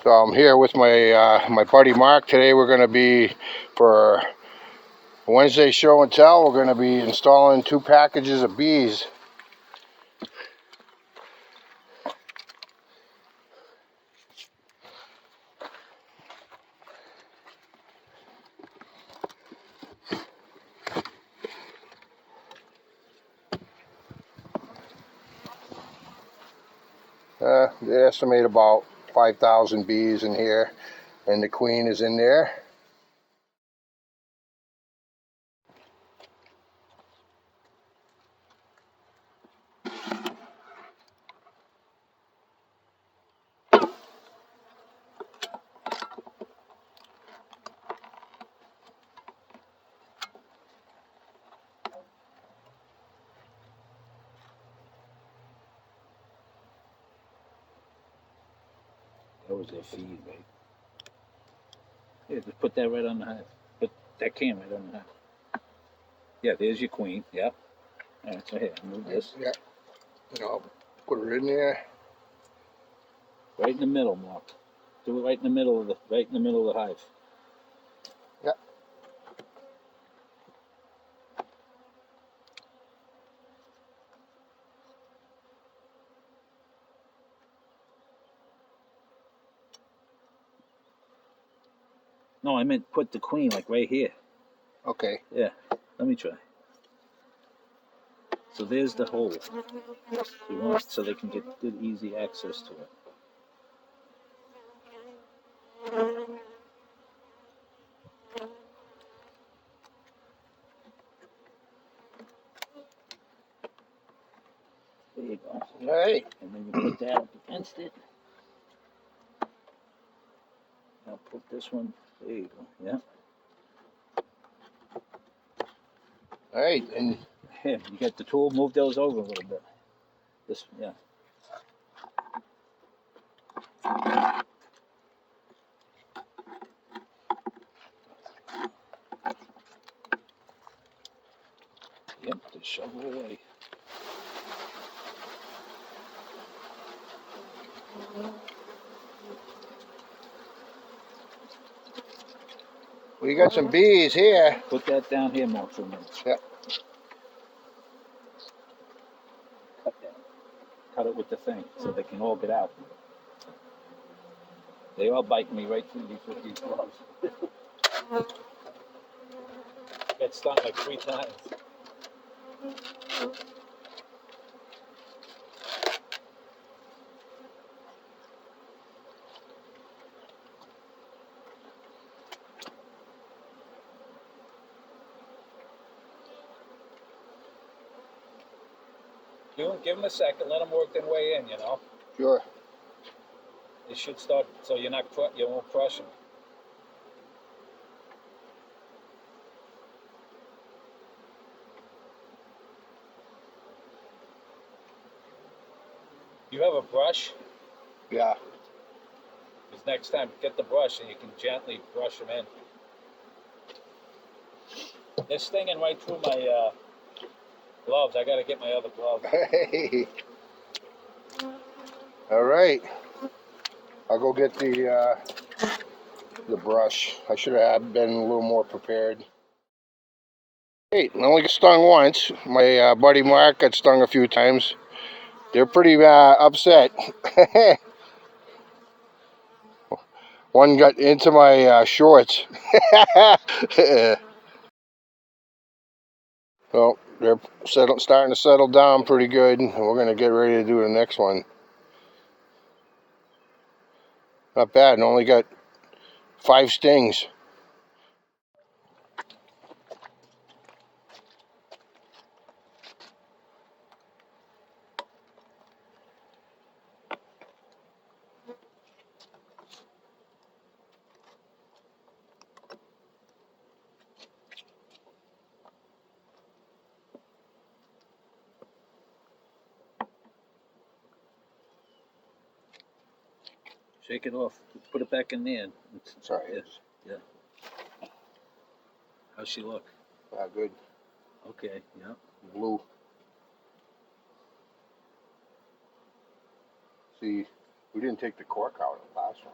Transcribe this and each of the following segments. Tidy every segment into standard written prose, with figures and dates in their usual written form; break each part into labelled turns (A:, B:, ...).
A: So I'm here with my buddy Mark. Today we're going to be, for Wednesday show and tell, we're going to be installing 2 packages of bees. They estimate about 5,000 bees in here, and the queen is in there.
B: That was their feed, right? Yeah, just put that right on the hive. Put that can right on the hive. Yeah, there's your queen. Yep. All right, so here, move this.
A: Yeah, I'll put it in there.
B: Right in the middle, Mark. Do it right in the middle of the hive.
A: Yeah.
B: No, I meant put the queen like right here.
A: Okay.
B: Yeah. Let me try. So there's the hole. You want so they can get good, easy access to it. There you go.
A: All right.
B: And then you put that up against it. Now put this one. There you go. Yeah.
A: All right. And
B: Here, you got the tool. Move those over a little bit. This, yeah. Yep. Just shovel away.
A: we got some bees here.
B: Put that down here, Mark, for a minute.
A: Yep.
B: Cut that. Cut it with the thing so they can all get out. They all bite me right through these gloves. Got stung like 3 times. Give them a second. Let them work their way in. You know.
A: Sure.
B: They should start so you won't crush them. You have a brush?
A: Yeah.
B: Because next time, get the brush and you can gently brush them in. They're stinging right through my gloves. I got to get my other glove.
A: Hey. All right. I'll go get the brush. I should have been a little more prepared. Hey, I only got stung once. My buddy Mark got stung a few times. They're pretty upset. One got into my shorts. Well, they're starting to settle down pretty good. We're going to get ready to do the next one. Not bad. Only got 5 stings.
B: Shake it off. Put it back in there.
A: Sorry.
B: Yeah. How's she look?
A: Good.
B: Okay, yeah.
A: Blue. See, we didn't take the cork out of the last one.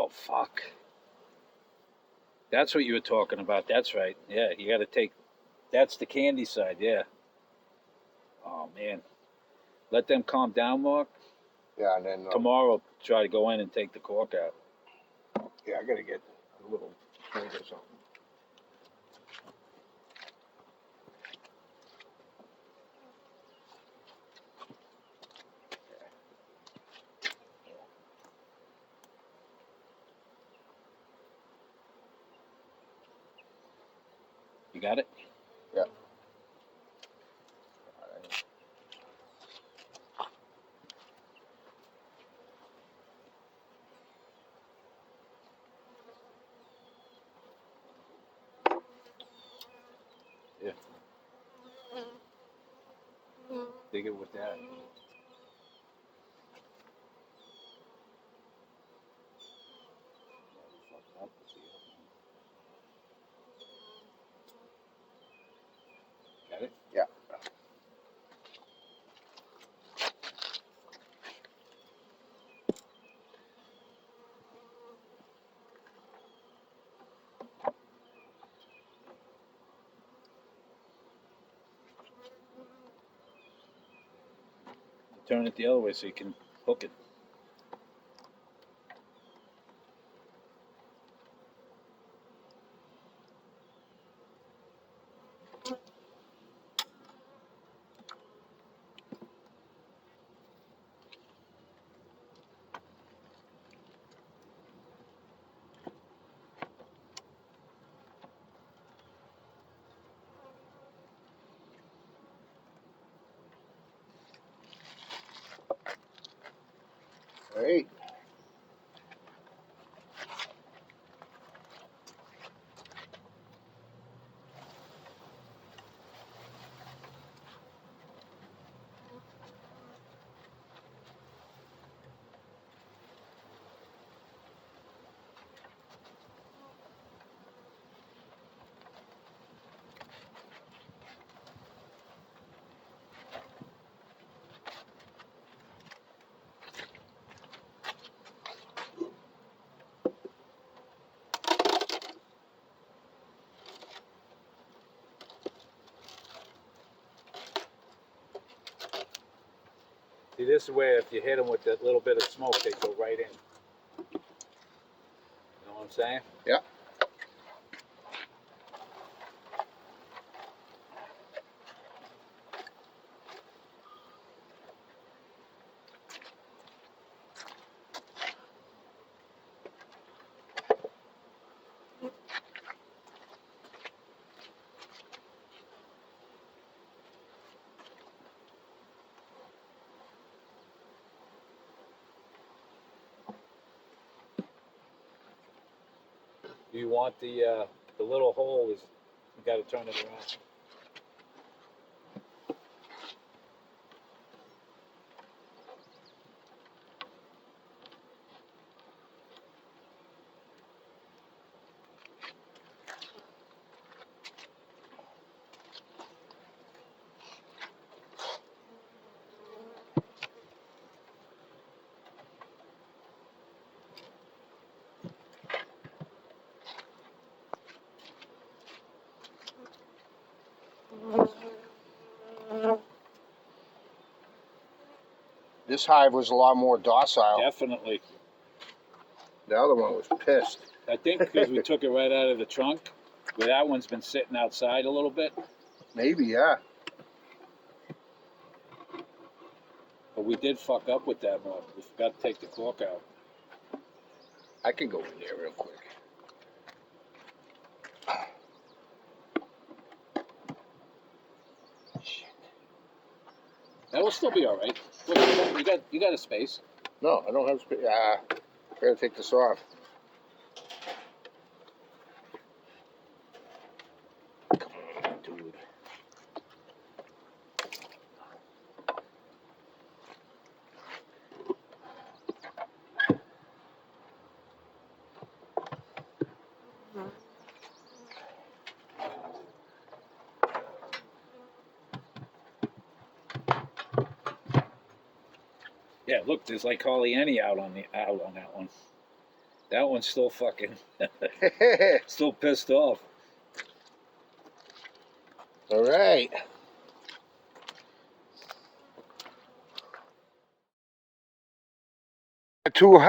B: Oh, fuck. That's what you were talking about. That's right. Yeah, you got to take. That's the candy side. Yeah. Oh man. Let them calm down, Mark.
A: Yeah, and then
B: Tomorrow, try to go in and take the cork out.
A: yeah, I gotta get a little plate or something.
B: You got it?
A: Yeah.
B: Yeah. Dig it with that. Got it?
A: Yeah.
B: Turn it the other way so you can hook it.
A: Great.
B: See, this way, if you hit them with that little bit of smoke, they go right in. You know what I'm saying?
A: Yeah.
B: You want the little hole is, you got to turn it around.
A: This hive was a lot more docile.
B: Definitely.
A: The other one was pissed.
B: I think because we took it right out of the trunk, where that one's been sitting outside a little bit.
A: Maybe, yeah.
B: But we did fuck up with that one. We forgot to take the cork out.
A: I can go in there real quick. Shit.
B: That will still be all right. You got a space.
A: No, I don't have space. I gotta take this off. Come on, dude.
B: Yeah, look, there's like hardly any out on that one. That one's still fucking, still pissed off.
A: All right. Two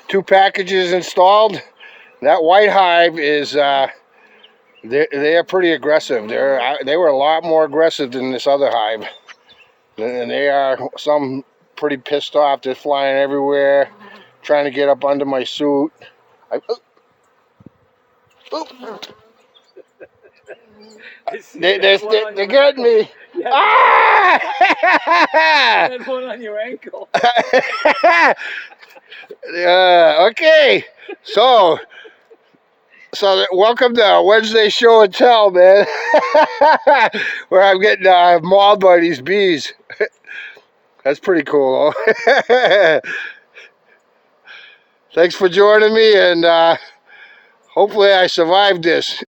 A: two packages installed. That white hive is they are pretty aggressive. They were a lot more aggressive than this other hive, and they are some pretty pissed off. They're flying everywhere, trying to get up under my suit. They're getting me.
B: Yeah,
A: Ah!
B: had one on your ankle.
A: Okay, so welcome to Wednesday Show and Tell, man. Where I'm getting mauled by these bees. That's pretty cool. Thanks for joining me, and hopefully I survived this.